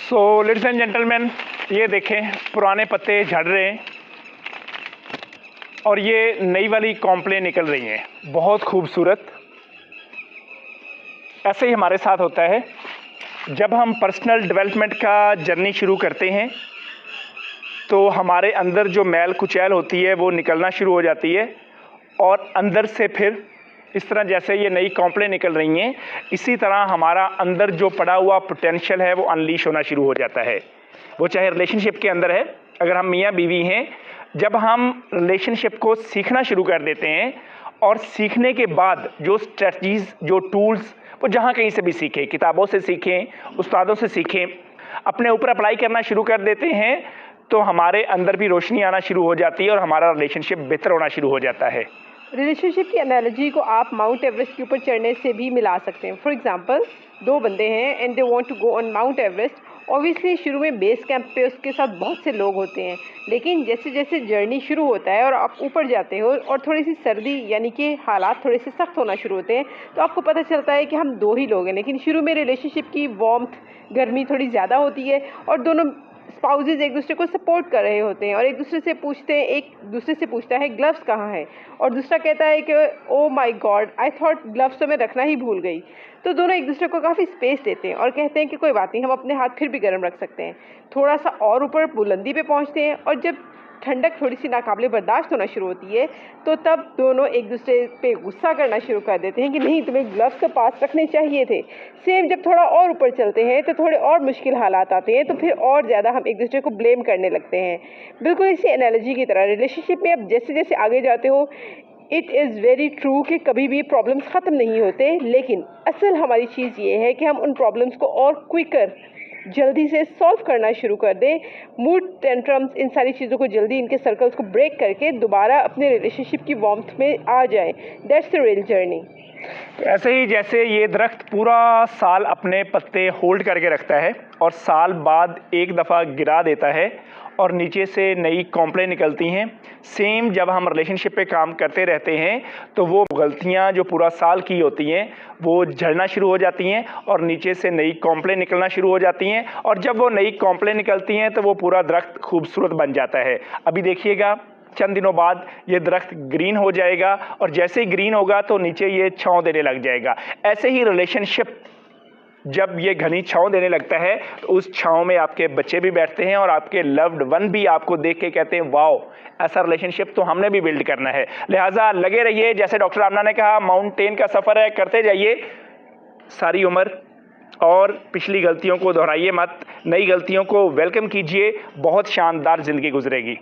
So ladies and gentleman, ये देखें पुराने पत्ते झड़ रहे हैं और ये नई वाली कॉम्प्लेन निकल रही हैं, बहुत खूबसूरत। ऐसे ही हमारे साथ होता है जब हम पर्सनल डेवलपमेंट का जर्नी शुरू करते हैं तो हमारे अंदर जो मैल कुचैल होती है वो निकलना शुरू हो जाती है और अंदर से फिर इस तरह जैसे ये नई कॉम्प्लेन निकल रही हैं, इसी तरह हमारा अंदर जो पड़ा हुआ पोटेंशियल है वो अनलीश होना शुरू हो जाता है। वो चाहे रिलेशनशिप के अंदर है, अगर हम मियाँ बीवी हैं, जब हम रिलेशनशिप को सीखना शुरू कर देते हैं और सीखने के बाद जो स्ट्रेटजीज़, जो टूल्स, वो जहाँ कहीं से भी सीखें, किताबों से सीखें, उस्तादों से सीखें, अपने ऊपर अप्लाई करना शुरू कर देते हैं तो हमारे अंदर भी रोशनी आना शुरू हो जाती है और हमारा रिलेशनशिप बेहतर होना शुरू हो जाता है। रिलेशनशिप की एनालॉजी को आप माउंट एवरेस्ट के ऊपर चढ़ने से भी मिला सकते हैं। फॉर एग्जांपल, दो बंदे हैं and they want to go on mount Everest. Obviously शुरू में बेस कैंप पे उसके साथ बहुत से लोग होते हैं, लेकिन जैसे जैसे जर्नी शुरू होता है और आप ऊपर जाते हो और थोड़ी सी सर्दी यानी कि हालात थोड़े से सख्त होना शुरू होते हैं, तो आपको पता चलता है कि हम दो ही लोग हैं। लेकिन शुरू में रिलेशनशिप की वार्मथ, गर्मी थोड़ी ज़्यादा होती है और दोनों स्पाउजेज एक दूसरे को सपोर्ट कर रहे होते हैं और एक दूसरे से पूछते हैं, एक दूसरे से पूछता है ग्लव्स कहाँ हैं, और दूसरा कहता है कि oh my God, I thought gloves तो मैं रखना ही भूल गई। तो दोनों एक दूसरे को काफ़ी स्पेस देते हैं और कहते हैं कि कोई बात नहीं, हम अपने हाथ फिर भी गर्म रख सकते हैं। थोड़ा सा और ऊपर बुलंदी पे पहुंचते हैं और जब ठंडक थोड़ी सी नाकाबिले बर्दाश्त होना शुरू होती है तो तब दोनों एक दूसरे पे गुस्सा करना शुरू कर देते हैं कि नहीं, तुम्हें ग्लव्स तो पास रखने चाहिए थे। सेम जब थोड़ा और ऊपर चलते हैं तो थोड़े और मुश्किल हालात आते हैं, तो फिर और ज़्यादा हम एक दूसरे को ब्लेम करने लगते हैं। बिल्कुल इसी एनालॉजी की तरह रिलेशनशिप में अब जैसे जैसे आगे जाते हो, इट इज़ वेरी ट्रू कि कभी भी प्रॉब्लम्स ख़त्म नहीं होते, लेकिन असल हमारी चीज़ ये है कि हम उन प्रॉब्लम्स को और क्विकर, जल्दी से सॉल्व करना शुरू कर दें। मूड टेंट्रम्स, इन सारी चीज़ों को जल्दी, इनके सर्कल्स को ब्रेक करके दोबारा अपने रिलेशनशिप की वार्मथ में आ जाएं। That's the real journey. तो ऐसे ही जैसे ये दरख्त पूरा साल अपने पत्ते होल्ड करके रखता है और साल बाद एक दफ़ा गिरा देता है और नीचे से नई कॉम्प्लेन निकलती हैं, सेम जब हम रिलेशनशिप पे काम करते रहते हैं तो वो गलतियां जो पूरा साल की होती हैं वो झड़ना शुरू हो जाती हैं और नीचे से नई कॉम्प्लेन निकलना शुरू हो जाती हैं, और जब वो नई कॉम्प्लेन निकलती हैं तो वो पूरा दरख्त खूबसूरत बन जाता है। अभी देखिएगा, चंद दिनों बाद ये दरख्त ग्रीन हो जाएगा और जैसे ही ग्रीन होगा तो नीचे ये छांव देने लग जाएगा। ऐसे ही रिलेशनशिप जब ये घनी छांव देने लगता है तो उस छांव में आपके बच्चे भी बैठते हैं और आपके लव्ड वन भी आपको देख के कहते हैं वाओ, ऐसा रिलेशनशिप तो हमने भी बिल्ड करना है। लिहाजा लगे रहिए, जैसे डॉक्टर आमना ने कहा, माउंटेन का सफ़र है, करते जाइए सारी उम्र, और पिछली गलतियों को दोहराइए मत, नई गलतियों को वेलकम कीजिए, बहुत शानदार ज़िंदगी गुजरेगी।